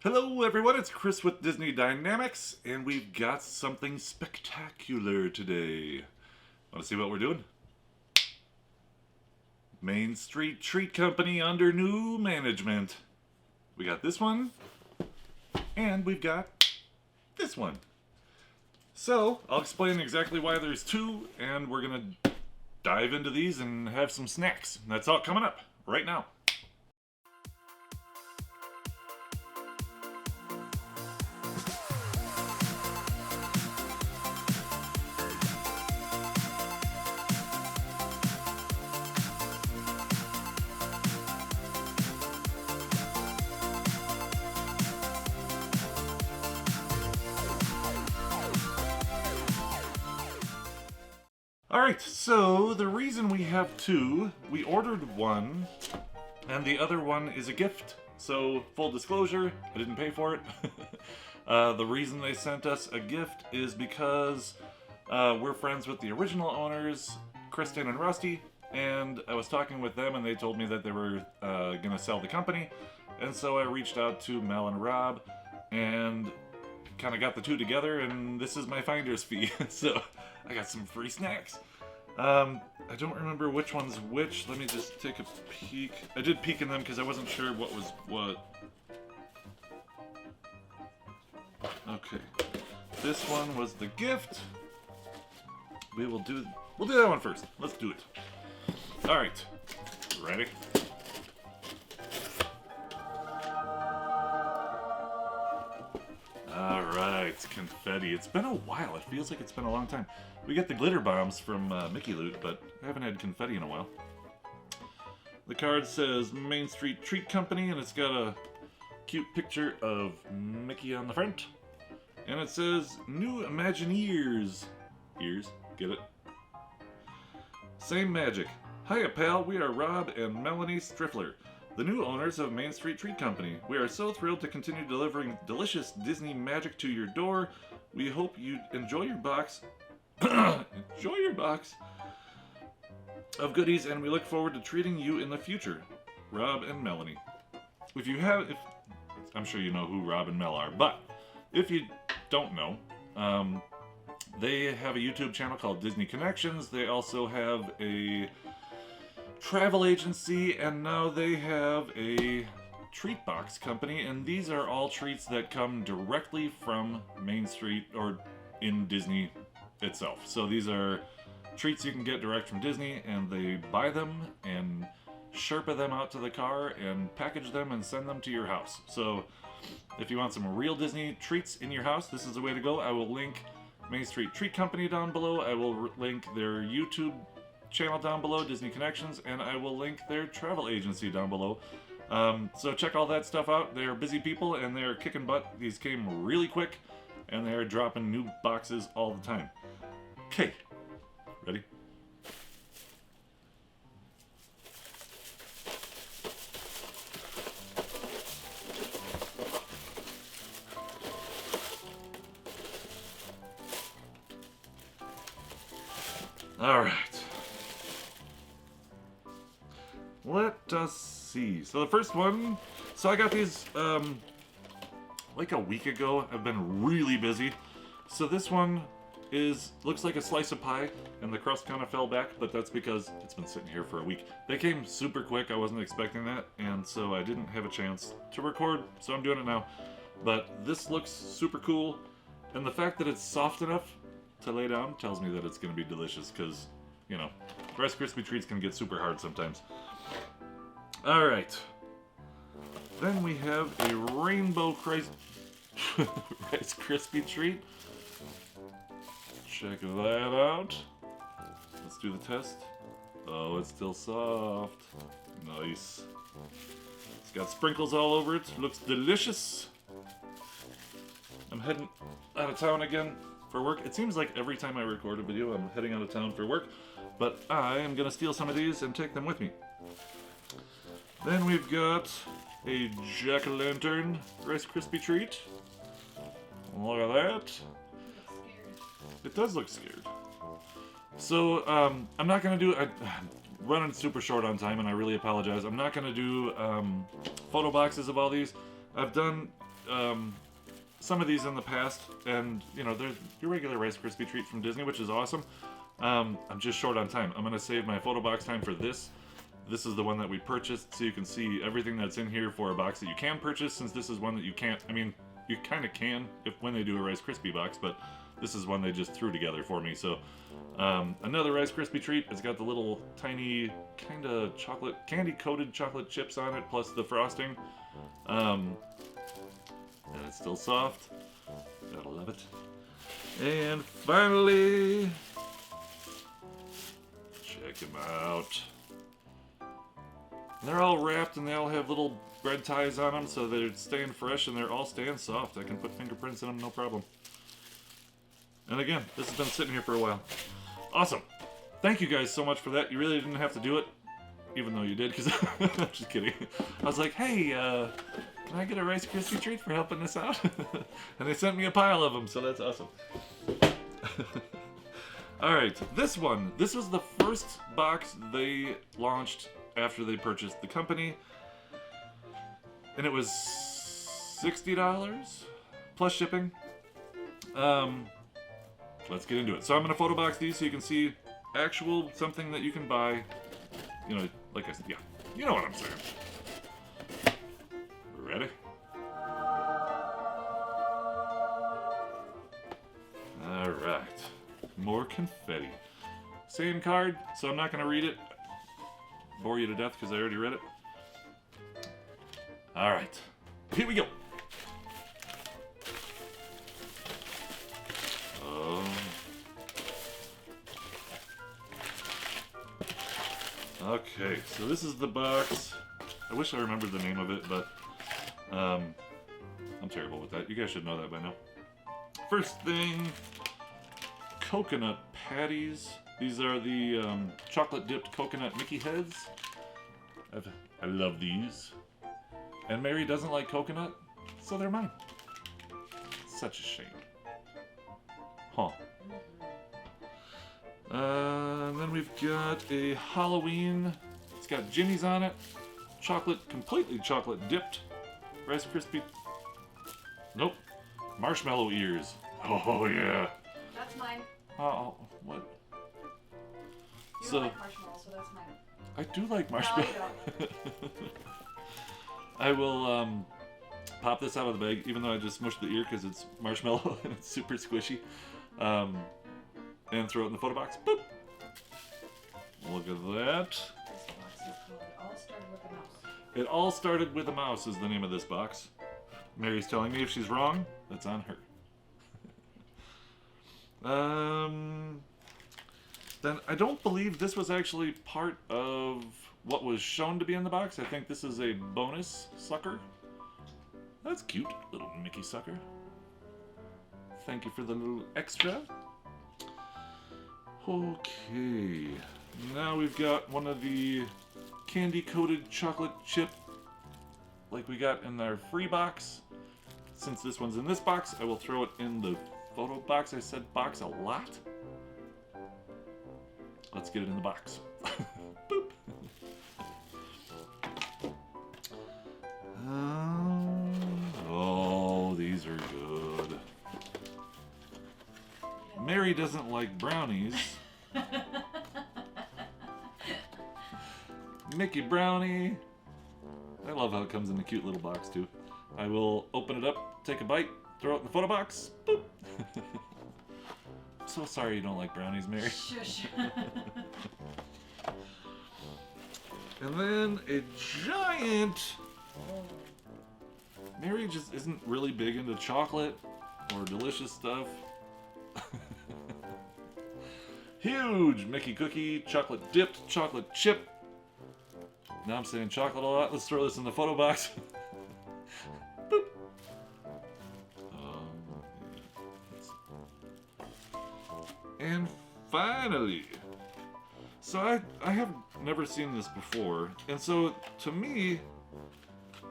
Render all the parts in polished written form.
Hello everyone, it's Chris with Disney Dynamicks, and we've got something spectacular today. Want to see what we're doing? Main Street Treat Company under new management. We got this one, and we've got this one. So, I'll explain exactly why there's two, and we're gonna dive into these and have some snacks. That's all coming up right now. Alright, so the reason we have two, we ordered one, and the other one is a gift. So, full disclosure, I didn't pay for it. The reason they sent us a gift is because we're friends with the original owners, Kristen and Rusty, and I was talking with them and they told me that they were going to sell the company. And so I reached out to Mel and Rob and kind of got the two together, and this is my finder's fee. So I got some free snacks. I don't remember which one's which. Let me just take a peek. I did peek in them because I wasn't sure what was what. Okay, this one was the gift. We'll do that one first. Let's do it. All right, ready? Alright, Confetti. It's been a while. It feels like it's been a long time. We get the glitter bombs from Mickey Loot, but I haven't had confetti in a while. The card says Main Street Treat Company, and it's got a cute picture of Mickey on the front. And it says, New Imagineers. Ears, get it? Same magic. Hiya, pal. We are Rob and Melanie Striffler, the new owners of Main Street Treat Company. We are so thrilled to continue delivering delicious Disney magic to your door. We hope you enjoy your box. Enjoy your box of goodies, and we look forward to treating you in the future. Rob and Melanie. I'm sure you know who Rob and Mel are, but if you don't know, they have a YouTube channel called Disney Connections. They also have a travel agency, and now they have a treat box company, and these are all treats that come directly from Main Street or in Disney itself. So these are treats you can get direct from Disney, and they buy them and Sherpa them out to the car and package them and send them to your house. So if you want some real Disney treats in your house, this is the way to go. I will link Main Street Treat Company down below. I will link their YouTube channel down below, Disney Connections, and I will link their travel agency down below. So check all that stuff out. They're busy people and they're kicking butt. These came really quick and they're dropping new boxes all the time. Okay, ready? All right. Let us see. So the first one, so I got these like a week ago. I've been really busy. So this one looks like a slice of pie, and the crust kind of fell back, but that's because it's been sitting here for a week. They came super quick. I wasn't expecting that, and so I didn't have a chance to record, so I'm doing it now. But this looks super cool, and the fact that it's soft enough to lay down tells me that it's going to be delicious, because, you know, Rice Krispie treats can get super hard sometimes. Alright. Then we have a rainbow Rice Krispie treat. Check that out. Let's do the test. Oh, it's still soft. Nice. It's got sprinkles all over it. Looks delicious. I'm heading out of town again for work. It seems like every time I record a video, I'm heading out of town for work. But I am going to steal some of these and take them with me. Then we've got a jack-o'-lantern Rice Krispie treat. Look at that. It does look scared. So, I'm not going to do... I'm running super short on time, and I really apologize. I'm not going to do photo boxes of all these. I've done some of these in the past, and you know, they're your regular Rice Krispie treat from Disney, which is awesome. I'm just short on time. I'm gonna save my photo box time for this. This is the one that we purchased, so you can see everything that's in here for a box that you can purchase, since this is one that you can't. I mean, you kind of can when they do a Rice Krispie box, but this is one they just threw together for me. So another Rice Krispie treat. It's got the little tiny kind of candy-coated chocolate chips on it, plus the frosting. And it's still soft. Gotta love it. And finally, check them out. They're all wrapped and they all have little bread ties on them, so they're staying fresh and they're all staying soft. I can put fingerprints in them, no problem. And again, this has been sitting here for a while. Awesome. Thank you guys so much for that. You really didn't have to do it, even though you did, because I'm just kidding. I was like, hey, can I get a Rice Krispie treat for helping us out? And they sent me a pile of them, so that's awesome. Alright, this one. This was the first box they launched after they purchased the company. And it was $60 plus shipping. Let's get into it. So I'm going to photo box these so you can see actual something that you can buy. You know, like I said, yeah. You know what I'm saying. Ready? Alright. More confetti. Same card, so I'm not going to read it. Bore you to death because I already read it. Alright. Here we go. Okay, so this is the box. I wish I remembered the name of it, but I'm terrible with that. You guys should know that by now. First thing, coconut patties. These are the chocolate-dipped coconut Mickey heads. I love these. And Mary doesn't like coconut, so they're mine. Such a shame. Huh. And then we've got a Halloween. It's got Jimmy's on it. Chocolate, completely chocolate dipped. Rice Krispie. Nope. Marshmallow ears. Oh, yeah. That's mine. Oh, what? You don't like marshmallows, so that's mine. I do like marshmallow. No, you don't. I will pop this out of the bag, even though I just smushed the ear because it's marshmallow and it's super squishy. And throw it in the photo box. Boop! Look at that. This box is called It All Started with a Mouse. It All Started with a Mouse is the name of this box. Mary's telling me if she's wrong, that's on her. Then I don't believe this was actually part of what was shown to be in the box. I think this is a bonus sucker. That's cute, little Mickey sucker. Thank you for the little extra. Okay, now we've got one of the candy-coated chocolate chip like we got in our free box. Since this one's in this box, I will throw it in the photo box. I said box a lot. Let's get it in the box. Boop. Oh, these are good. Mary doesn't like brownies. Mickey brownie. I love how it comes in a cute little box too. I will open it up, take a bite, throw it in the photo box. Boop. I'm so sorry you don't like brownies, Mary. Shush. And then a giant. Mary just isn't really big into chocolate or delicious stuff. Huge Mickey cookie, chocolate dipped, chocolate chip. Now I'm saying chocolate a lot. Let's throw this in the photo box. Boop. And finally, so I have never seen this before, and so to me,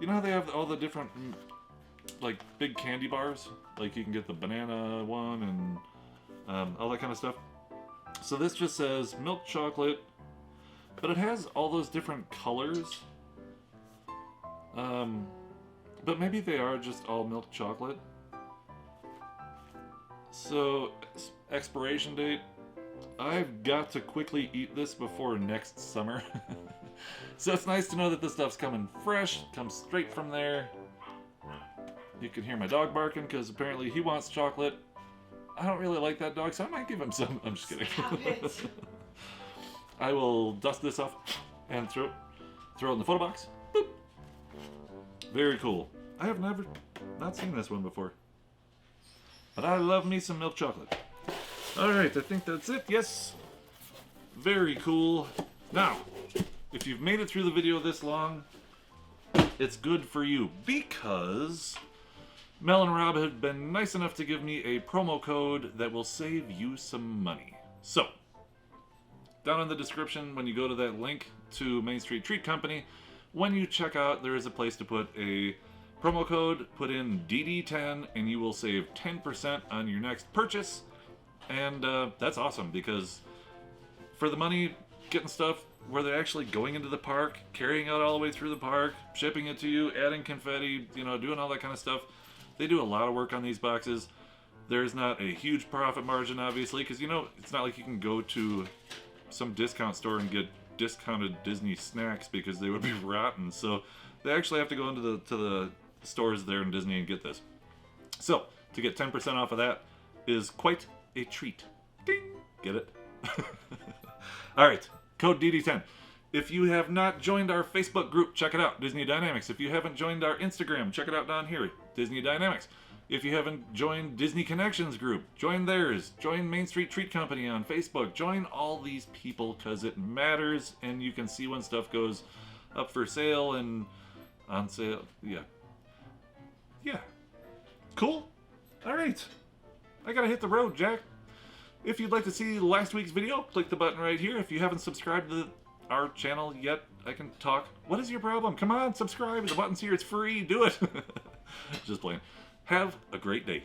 you know how they have all the different like big candy bars, like you can get the banana one and all that kind of stuff. So this just says milk chocolate, but it has all those different colors. But maybe they are just all milk chocolate. So, expiration date. I've got to quickly eat this before next summer. So it's nice to know that this stuff's coming fresh, comes straight from there. You can hear my dog barking because apparently he wants chocolate. I don't really like that dog, so I might give him some. I'm just kidding. Stop it. I will dust this off and throw it in the photo box. Boop. Very cool. I have not seen this one before. But I love me some milk chocolate. Alright, I think that's it. Yes. Very cool. Now, if you've made it through the video this long, it's good for you because Mel and Rob have been nice enough to give me a promo code that will save you some money. So, down in the description, when you go to that link to Main Street Treat Company, when you check out, there is a place to put a promo code, put in DD10, and you will save 10% on your next purchase. And that's awesome because for the money, getting stuff where they're actually going into the park, carrying it all the way through the park, shipping it to you, adding confetti, you know, doing all that kind of stuff. They do a lot of work on these boxes. There's not a huge profit margin, obviously, because, you know, it's not like you can go to some discount store and get discounted Disney snacks because they would be rotten. So they actually have to go into the stores there in Disney and get this. So to get 10% off of that is quite a treat. Ding! Get it? All right, code DD10. If you have not joined our Facebook group, check it out, Disney Dynamicks. If you haven't joined our Instagram, check it out down here, Disney Dynamicks. If you haven't joined Disney Connections group, join theirs. Join Main Street Treat Company on Facebook. Join all these people because it matters and you can see when stuff goes up for sale and on sale. Yeah. Yeah. Cool. All right. I gotta hit the road, Jack. If you'd like to see last week's video, click the button right here. If you haven't subscribed to our channel yet, I can talk. What is your problem? Come on, subscribe. The button's here. It's free. Do it. Just playing. Have a great day.